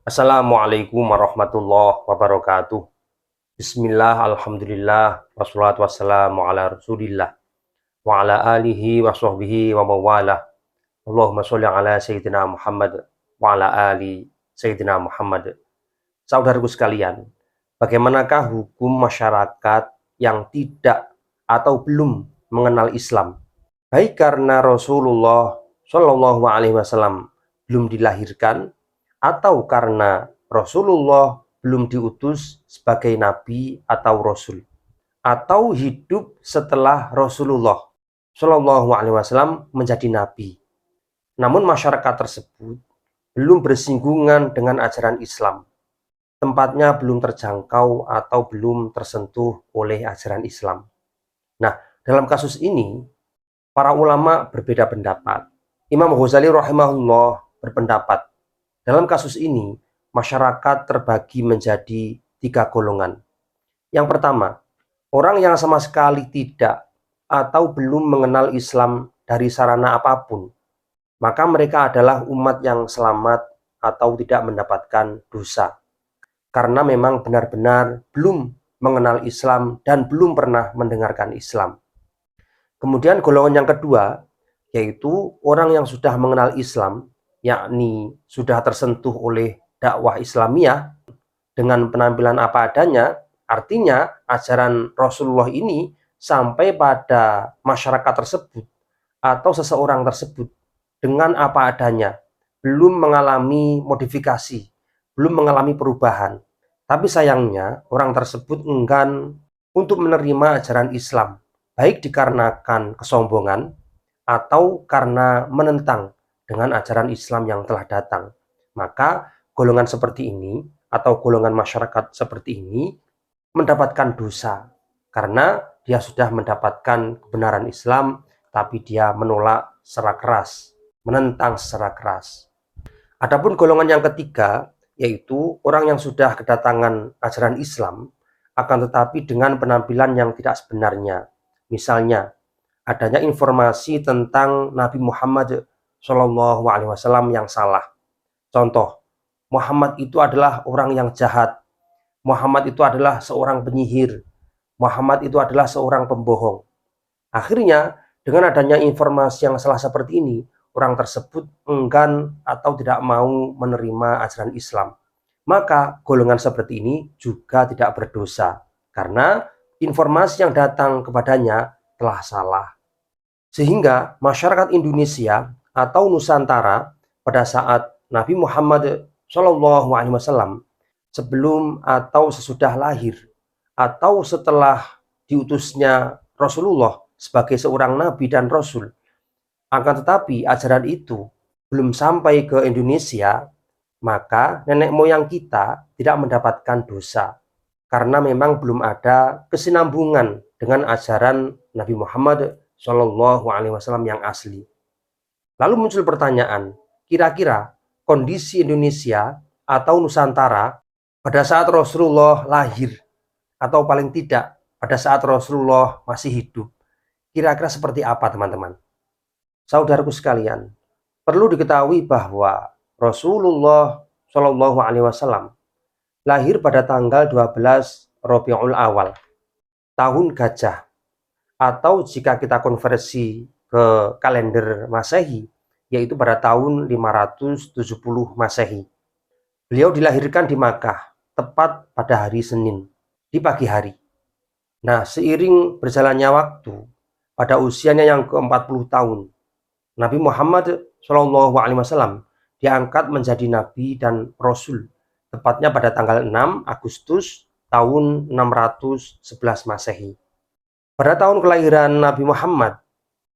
Assalamualaikum warahmatullahi wabarakatuh. Bismillah, alhamdulillah, wassalatu wassalamu ala rasulillah, wa ala alihi wa sahbihi wa mawalah. Allahumma sholli ala Sayyidina Muhammad, wa ala ali Sayyidina Muhammad. Saudaraku sekalian, bagaimanakah hukum masyarakat yang tidak atau belum mengenal Islam? Baik karena Rasulullah Shallallahu Alaihi Wasallam belum dilahirkan, atau karena Rasulullah belum diutus sebagai nabi atau rasul, atau hidup setelah Rasulullah Shallallahu Alaihi Wasallam menjadi nabi, namun masyarakat tersebut belum bersinggungan dengan ajaran Islam, tempatnya belum terjangkau atau belum tersentuh oleh ajaran Islam. Nah, dalam kasus ini para ulama berbeda pendapat. Imam Ghazali rahimahullah berpendapat dalam kasus ini masyarakat terbagi menjadi 3 golongan. Yang pertama, orang yang sama sekali tidak atau belum mengenal Islam dari sarana apapun, maka mereka adalah umat yang selamat atau tidak mendapatkan dosa, karena memang benar-benar belum mengenal Islam dan belum pernah mendengarkan Islam. Kemudian golongan yang kedua, yaitu orang yang sudah mengenal Islam, yakni sudah tersentuh oleh dakwah Islamiyah dengan penampilan apa adanya, artinya ajaran Rasulullah ini sampai pada masyarakat tersebut atau seseorang tersebut dengan apa adanya, belum mengalami modifikasi, belum mengalami perubahan. Tapi sayangnya orang tersebut enggan untuk menerima ajaran Islam, baik dikarenakan kesombongan atau karena menentang dengan ajaran Islam yang telah datang. Maka golongan seperti ini atau golongan masyarakat seperti ini mendapatkan dosa karena dia sudah mendapatkan kebenaran Islam tapi dia menolak secara keras, menentang secara keras. Adapun golongan yang ketiga, yaitu orang yang sudah kedatangan ajaran Islam akan tetapi dengan penampilan yang tidak sebenarnya. Misalnya adanya informasi tentang Nabi Muhammad Shallallahu Alaihi Wasallam yang salah. Contoh, Muhammad itu adalah orang yang jahat. Muhammad itu adalah seorang penyihir. Muhammad itu adalah seorang pembohong. Akhirnya, dengan adanya informasi yang salah seperti ini, orang tersebut enggan atau tidak mau menerima ajaran Islam. Maka golongan seperti ini juga tidak berdosa, karena informasi yang datang kepadanya telah salah. Sehingga masyarakat Indonesia atau Nusantara pada saat Nabi Muhammad Shallallahu Alaihi Wasallam sebelum atau sesudah lahir atau setelah diutusnya Rasulullah sebagai seorang nabi dan rasul, akan tetapi ajaran itu belum sampai ke Indonesia, maka nenek moyang kita tidak mendapatkan dosa karena memang belum ada kesinambungan dengan ajaran Nabi Muhammad Shallallahu Alaihi Wasallam yang asli. Lalu muncul pertanyaan, kira-kira kondisi Indonesia atau Nusantara pada saat Rasulullah lahir, atau paling tidak pada saat Rasulullah masih hidup, kira-kira seperti apa teman-teman? Saudaraku sekalian, perlu diketahui bahwa Rasulullah Shallallahu Alaihi Wasallam lahir pada tanggal 12 Rabiul Awal, tahun gajah, atau jika kita konversi ke kalender Masehi, yaitu pada tahun 570 Masehi. Beliau dilahirkan di Makkah, tepat pada hari Senin, di pagi hari. Nah, seiring berjalannya waktu, pada usianya yang ke-40 tahun, Nabi Muhammad SAW diangkat menjadi Nabi dan Rasul, tepatnya pada tanggal 6 Agustus tahun 611 Masehi. Pada tahun kelahiran Nabi Muhammad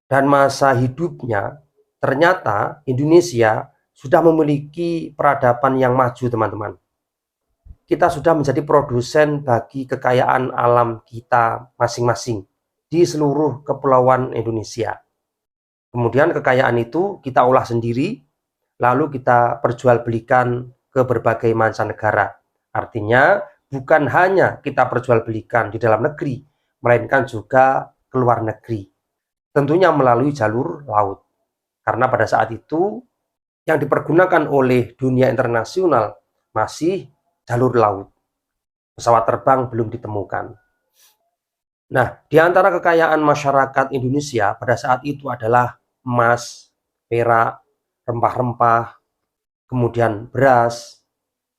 dan masa hidupnya, ternyata Indonesia sudah memiliki peradaban yang maju, teman-teman. Kita sudah menjadi produsen bagi kekayaan alam kita masing-masing di seluruh kepulauan Indonesia. Kemudian kekayaan itu kita olah sendiri, lalu kita perjualbelikan ke berbagai mancanegara. Artinya bukan hanya kita perjualbelikan di dalam negeri, melainkan juga ke luar negeri. Tentunya melalui jalur laut. Karena pada saat itu yang dipergunakan oleh dunia internasional masih jalur laut. Pesawat terbang belum ditemukan. Nah, di antara kekayaan masyarakat Indonesia pada saat itu adalah emas, perak, rempah-rempah, kemudian beras,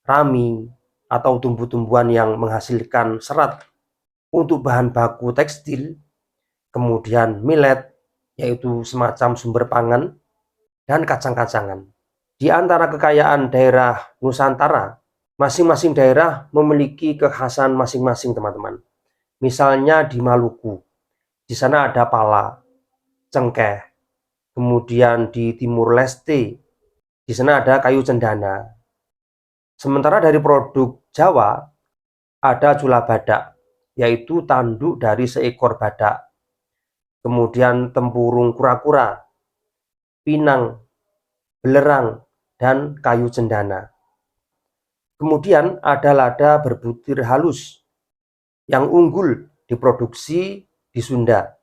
rami, atau tumbuh-tumbuhan yang menghasilkan serat untuk bahan baku tekstil, kemudian millet, yaitu semacam sumber pangan, dan kacang-kacangan. Di antara kekayaan daerah Nusantara, masing-masing daerah memiliki kekhasan masing-masing, teman-teman. Misalnya di Maluku, di sana ada pala, cengkeh. Kemudian di Timur Leste, di sana ada kayu cendana. Sementara dari produk Jawa, ada cula badak, yaitu tanduk dari seekor badak. Kemudian tempurung kura-kura, pinang, belerang, dan kayu cendana. Kemudian ada lada berbutir halus yang unggul diproduksi di Sunda.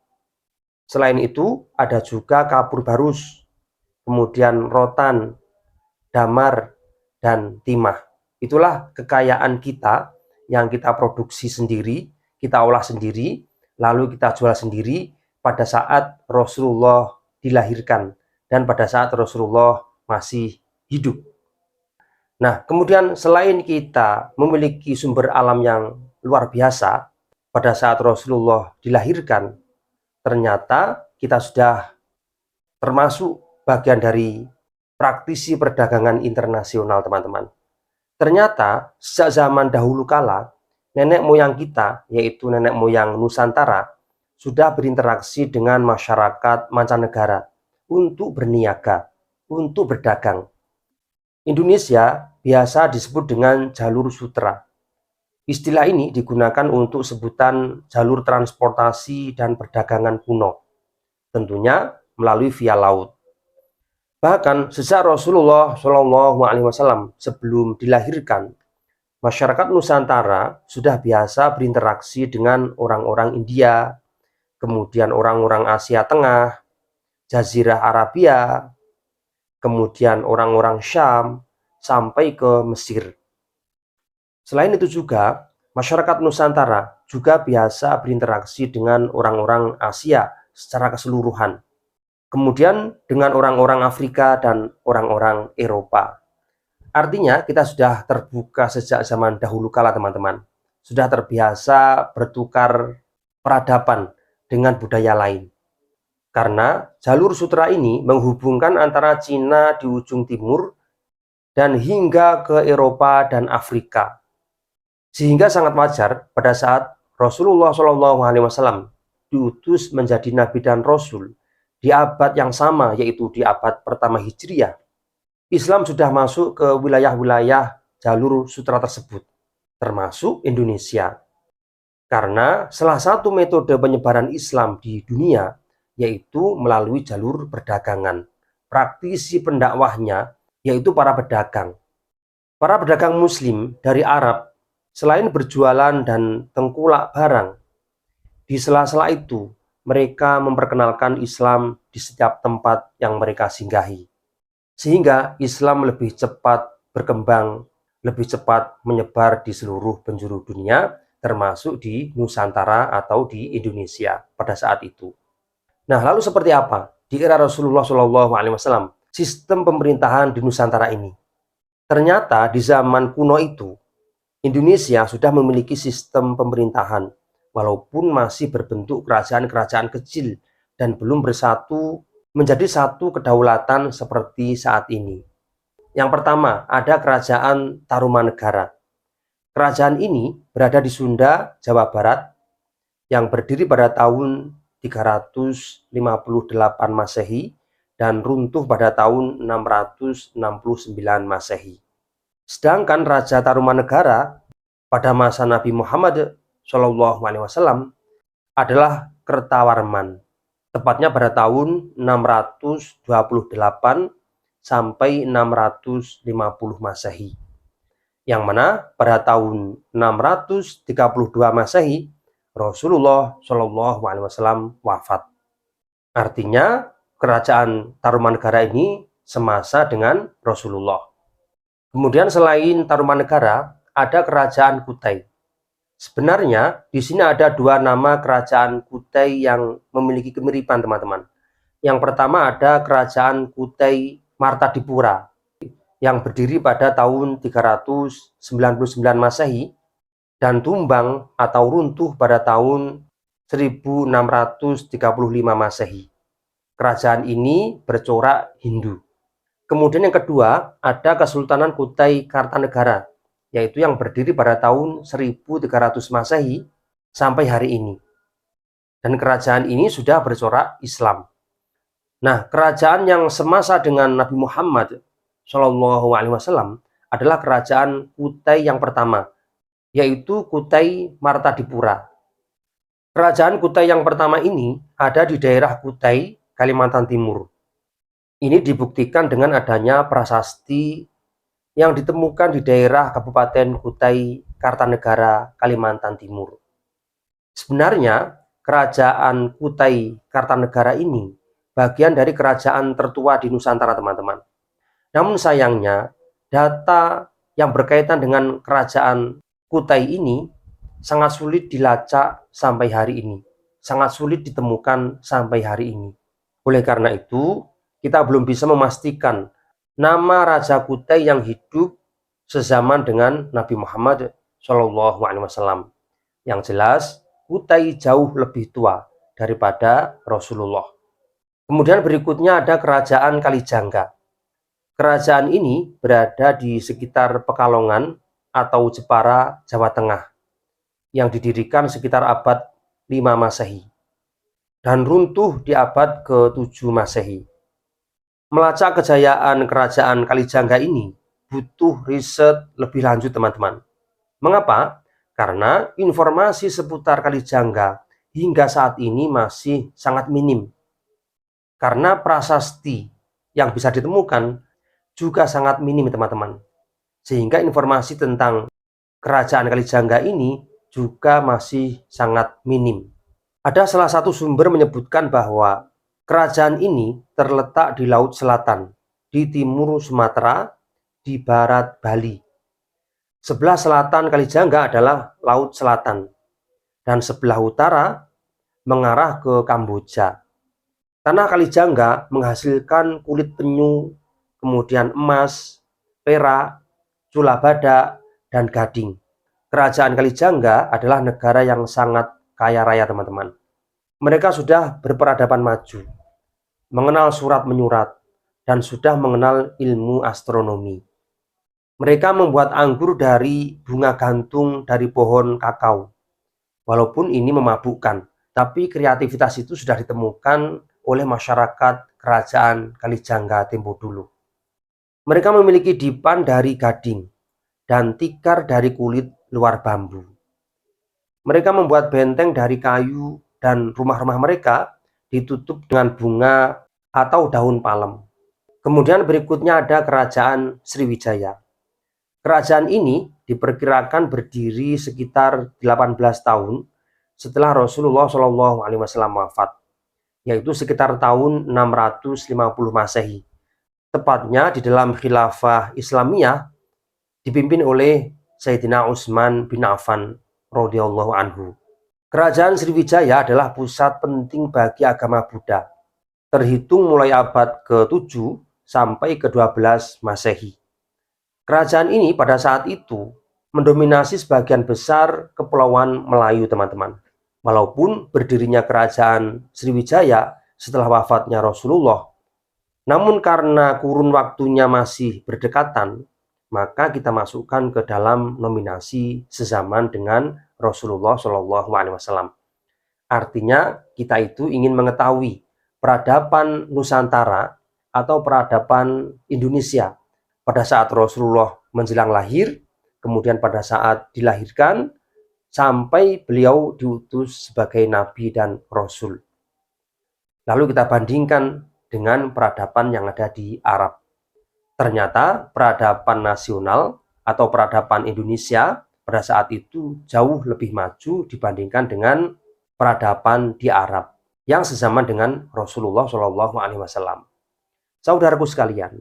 Selain itu ada juga kapur barus, kemudian rotan, damar, dan timah. Itulah kekayaan kita yang kita produksi sendiri, kita olah sendiri, lalu kita jual sendiri pada saat Rasulullah dilahirkan dan pada saat Rasulullah masih hidup. Nah, kemudian selain kita memiliki sumber alam yang luar biasa pada saat Rasulullah dilahirkan, ternyata kita sudah termasuk bagian dari praktisi perdagangan internasional, teman-teman. Ternyata sejak zaman dahulu kala, nenek moyang kita, yaitu nenek moyang Nusantara, sudah berinteraksi dengan masyarakat mancanegara untuk berniaga, untuk berdagang. Indonesia biasa disebut dengan jalur sutra. Istilah ini digunakan untuk sebutan jalur transportasi dan perdagangan kuno, tentunya melalui via laut. Bahkan sejak Rasulullah SAW sebelum dilahirkan, masyarakat Nusantara sudah biasa berinteraksi dengan orang-orang India, kemudian orang-orang Asia Tengah, Jazirah Arabia, kemudian orang-orang Syam, sampai ke Mesir. Selain itu juga, masyarakat Nusantara juga biasa berinteraksi dengan orang-orang Asia secara keseluruhan. Kemudian dengan orang-orang Afrika dan orang-orang Eropa. Artinya kita sudah terbuka sejak zaman dahulu kala, teman-teman. Sudah terbiasa bertukar peradaban dengan budaya lain. Karena jalur sutra ini menghubungkan antara Cina di ujung timur dan hingga ke Eropa dan Afrika. Sehingga sangat wajar pada saat Rasulullah SAW diutus menjadi nabi dan rasul di abad yang sama, yaitu di abad pertama Hijriah. Islam sudah masuk ke wilayah-wilayah jalur sutra tersebut, termasuk Indonesia. Karena salah satu metode penyebaran Islam di dunia yaitu melalui jalur perdagangan. Praktisi pendakwahnya yaitu para pedagang. Para pedagang muslim dari Arab, selain berjualan dan tengkulak barang, di sela-sela itu mereka memperkenalkan Islam di setiap tempat yang mereka singgahi. Sehingga Islam lebih cepat berkembang, lebih cepat menyebar di seluruh penjuru dunia, termasuk di Nusantara atau di Indonesia pada saat itu. Nah, lalu seperti apa di era Rasulullah SAW sistem pemerintahan di Nusantara ini? Ternyata di zaman kuno itu, Indonesia sudah memiliki sistem pemerintahan, walaupun masih berbentuk kerajaan-kerajaan kecil dan belum bersatu menjadi satu kedaulatan seperti saat ini. Yang pertama, ada Kerajaan Tarumanegara. Kerajaan ini berada di Sunda, Jawa Barat, yang berdiri pada tahun 358 Masehi dan runtuh pada tahun 669 Masehi. Sedangkan Raja Tarumanegara pada masa Nabi Muhammad SAW adalah Kertawarman, tepatnya pada tahun 628 sampai 650 Masehi. Yang mana pada tahun 632 Masehi Rasulullah SAW wafat. Artinya kerajaan Tarumanegara ini semasa dengan Rasulullah. Kemudian selain Tarumanegara, ada Kerajaan Kutai. Sebenarnya di sini ada dua nama Kerajaan Kutai yang memiliki kemiripan, teman-teman. Yang pertama ada Kerajaan Kutai Martadipura yang berdiri pada tahun 399 Masehi dan tumbang atau runtuh pada tahun 1635 Masehi. Kerajaan ini bercorak Hindu. Kemudian yang kedua ada Kesultanan Kutai Kartanegara, yaitu yang berdiri pada tahun 1300 Masehi sampai hari ini. Dan kerajaan ini sudah bercorak Islam. Nah, kerajaan yang semasa dengan Nabi Muhammad SAW adalah Kerajaan Kutai yang pertama, yaitu Kutai Martadipura. Kerajaan Kutai yang pertama ini ada di daerah Kutai, Kalimantan Timur. Ini dibuktikan dengan adanya prasasti yang ditemukan di daerah Kabupaten Kutai Kartanegara, Kalimantan Timur. Sebenarnya, Kerajaan Kutai Kartanegara ini bagian dari kerajaan tertua di Nusantara, teman-teman. Namun sayangnya, data yang berkaitan dengan Kerajaan Kutai ini sangat sulit dilacak sampai hari ini. Sangat sulit ditemukan sampai hari ini. Oleh karena itu, kita belum bisa memastikan nama Raja Kutai yang hidup sezaman dengan Nabi Muhammad SAW. Yang jelas, Kutai jauh lebih tua daripada Rasulullah. Kemudian berikutnya ada Kerajaan Kalijangga. Kerajaan ini berada di sekitar Pekalongan atau Jepara, Jawa Tengah, yang didirikan sekitar abad 5 Masehi dan runtuh di abad ke-7 Masehi. Melacak kejayaan Kerajaan Kalijangga ini butuh riset lebih lanjut, teman-teman. Mengapa? Karena informasi seputar Kalijangga hingga saat ini masih sangat minim. Karena prasasti yang bisa ditemukan juga sangat minim, teman-teman. Sehingga informasi tentang Kerajaan Kalijangga ini juga masih sangat minim. Ada salah satu sumber menyebutkan bahwa kerajaan ini terletak di Laut Selatan, di timur Sumatera, di barat Bali. Sebelah selatan Kalijangga adalah Laut Selatan, dan sebelah utara mengarah ke Kamboja. Tanah Kalijangga menghasilkan kulit penyu, kemudian emas, perak, cula badak, dan gading. Kerajaan Kalijangga adalah negara yang sangat kaya raya, teman-teman. Mereka sudah berperadaban maju, mengenal surat menyurat, dan sudah mengenal ilmu astronomi. Mereka membuat anggur dari bunga gantung dari pohon kakao. Walaupun ini memabukkan, tapi kreativitas itu sudah ditemukan oleh masyarakat Kerajaan Kalijangga tempo dulu. Mereka memiliki dipan dari gading dan tikar dari kulit luar bambu. Mereka membuat benteng dari kayu dan rumah-rumah mereka ditutup dengan bunga atau daun palem. Kemudian berikutnya ada Kerajaan Sriwijaya. Kerajaan ini diperkirakan berdiri sekitar 18 tahun setelah Rasulullah SAW wafat, yaitu sekitar tahun 650 Masehi. Tepatnya di dalam khilafah Islamiyah dipimpin oleh Sayyidina Utsman bin Affan radhiyallahu anhu. Kerajaan Sriwijaya adalah pusat penting bagi agama Buddha, terhitung mulai abad ke-7 sampai ke-12 Masehi. Kerajaan ini pada saat itu mendominasi sebagian besar Kepulauan Melayu, teman-teman. Walaupun berdirinya Kerajaan Sriwijaya setelah wafatnya Rasulullah, namun karena kurun waktunya masih berdekatan, maka kita masukkan ke dalam nominasi sezaman dengan Rasulullah SAW. Artinya kita itu ingin mengetahui peradaban Nusantara atau peradaban Indonesia pada saat Rasulullah menjelang lahir, kemudian pada saat dilahirkan, sampai beliau diutus sebagai Nabi dan Rasul. Lalu kita bandingkan dengan peradaban yang ada di Arab. Ternyata peradaban nasional atau peradaban Indonesia pada saat itu jauh lebih maju dibandingkan dengan peradaban di Arab yang sezaman dengan Rasulullah SAW. Saudaraku sekalian,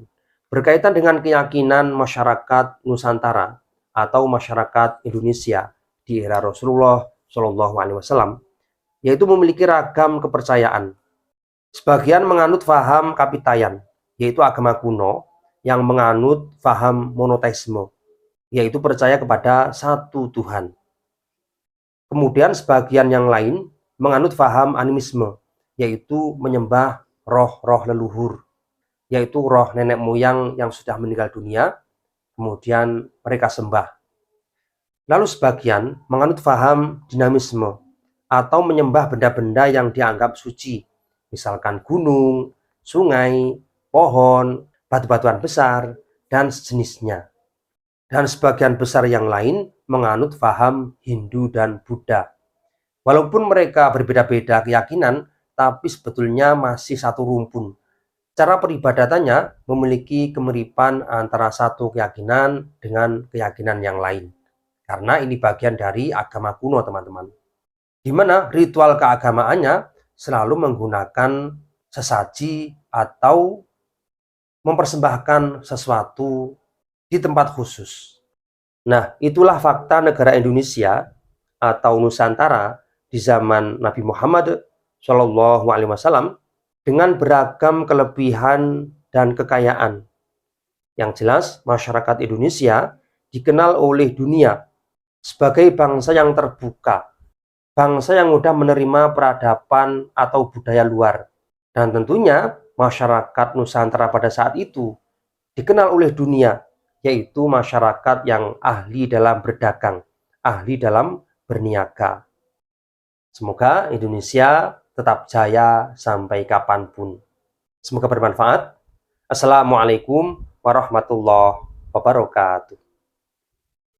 Berkaitan dengan keyakinan masyarakat Nusantara atau masyarakat Indonesia di era Rasulullah Shallallahu Alaihi Wasallam, yaitu memiliki ragam kepercayaan. Sebagian menganut faham kapitayan, yaitu agama kuno yang menganut faham monoteisme, yaitu percaya kepada satu Tuhan. Kemudian sebagian yang lain menganut faham animisme, yaitu menyembah roh-roh leluhur, yaitu roh nenek moyang yang sudah meninggal dunia, kemudian mereka sembah. Lalu sebagian menganut faham dinamisme, atau menyembah benda-benda yang dianggap suci, misalkan gunung, sungai, pohon, batu-batuan besar, dan sejenisnya. Dan sebagian besar yang lain menganut faham Hindu dan Buddha. Walaupun mereka berbeda-beda keyakinan, tapi sebetulnya masih satu rumpun. Cara peribadatannya memiliki kemiripan antara satu keyakinan dengan keyakinan yang lain. Karena ini bagian dari agama kuno, teman-teman. Di mana ritual keagamaannya selalu menggunakan sesaji atau mempersembahkan sesuatu di tempat khusus. Nah, itulah fakta negara Indonesia atau Nusantara di zaman Nabi Muhammad Shallallahu Alaihi Wasallam dengan beragam kelebihan dan kekayaan. Yang jelas, masyarakat Indonesia dikenal oleh dunia sebagai bangsa yang terbuka, bangsa yang mudah menerima peradaban atau budaya luar. Dan tentunya masyarakat Nusantara pada saat itu dikenal oleh dunia, yaitu masyarakat yang ahli dalam berdagang, ahli dalam berniaga. Semoga Indonesia tetap jaya sampai kapanpun. Semoga bermanfaat. Assalamualaikum warahmatullahi wabarakatuh.